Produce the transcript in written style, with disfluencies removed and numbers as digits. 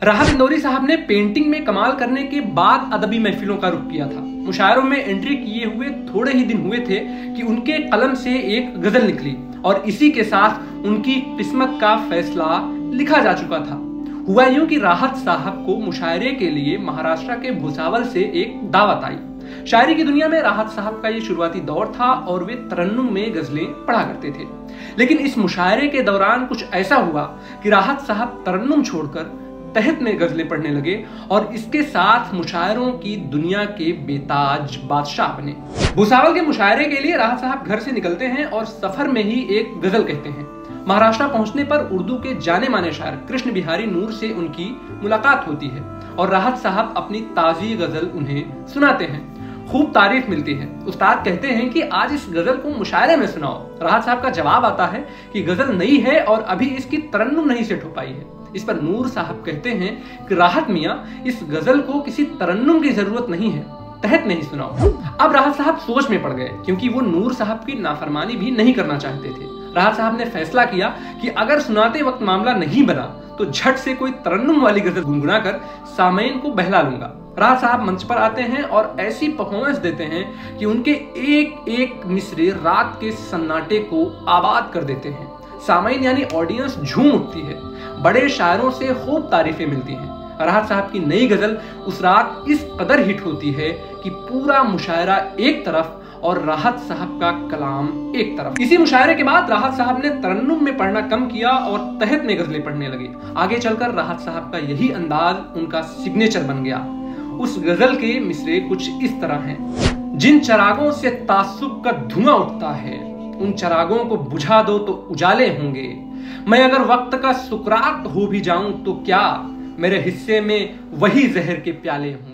राहत इंदौरी साहब ने पेंटिंग में कमाल करने के बाद अदबी महफिलों का रुख किया था। मुशायरों में एंट्री किए हुए थोड़े ही दिन हुए थे कि उनके कलम से एक गजल निकली और इसी के साथ उनकी किस्मत का फैसला लिखा जा चुका था। हुआ यूं कि राहत साहब को मुशायरे के लिए महाराष्ट्र के भुसावल से एक दावत आई। शायरी की दुनिया में राहत साहब का ये शुरुआती दौर था और वे तरन्नुम में गजलें पढ़ा करते थे। लेकिन इस मुशायरे के दौरान कुछ ऐसा हुआ कि राहत साहब तरन्नुम छोड़कर तहत में गजलें पढ़ने लगे और इसके साथ मुशायरों की दुनिया के बेताज बादशाह बने। भुसावल के मुशायरे के लिए राहत साहब घर से निकलते हैं और सफर में ही एक गजल कहते हैं। महाराष्ट्र पहुंचने पर उर्दू के जाने माने शायर कृष्ण बिहारी नूर से उनकी मुलाकात होती है और राहत साहब अपनी ताजी गजल उन्हें सुनाते हैं। खूब तारीफ मिलती है। उस्ताद कहते हैं कि आज इस गजल को मुशायरे में सुनाओ। राहत साहब का जवाब आता है कि गजल नई है और अभी इसकी तरन्नुम नहीं सेट हो पाई है। इस पर नूर साहब कहते हैं कि राहत मियां, इस गजल को किसी तरन्नुम की जरूरत नहीं है, तहत नहीं सुनाओ। अब राहत साहब सोच में पड़ गए क्योंकि वो नूर साहब की नाफरमानी भी नहीं करना चाहते थे। राहत साहब ने फैसला किया कि अगर सुनाते वक्त मामला नहीं बना तो झट से कोई तरन्नुम वाली गजल गुनगुना कर सामईन को बहला लूंगा। राहत साहब मंच पर आते हैं और ऐसी परफॉर्मेंस देते हैं कि उनके एक एक मिसरे रात के सन्नाटे को आबाद कर देते हैं। सामईन यानी ऑडियंस झूम उठती है। बड़े शायरों से खूब तारीफें मिलती हैं। राहत साहब की नई गजल उस रात इस कदर हिट होती है कि पूरा मुशायरा एक तरफ और राहत साहब का कलाम एक तरफ। इसी मुशायरे के बाद राहत साहब ने तरन्नुम में पढ़ना कम किया और तहत में गजलें पढ़ने लगे। आगे चलकर राहत साहब का यही अंदाज उनका सिग्नेचर बन गया। उस गजल के मिसरे कुछ इस तरह हैं। जिन चरागों से तासुब का धुआं उठता है, उन चरागों को बुझा दो तो उजाले होंगे। मैं अगर वक्त का सुकरात हो भी जाऊं तो क्या, मेरे हिस्से में वही जहर के प्याले होंगे।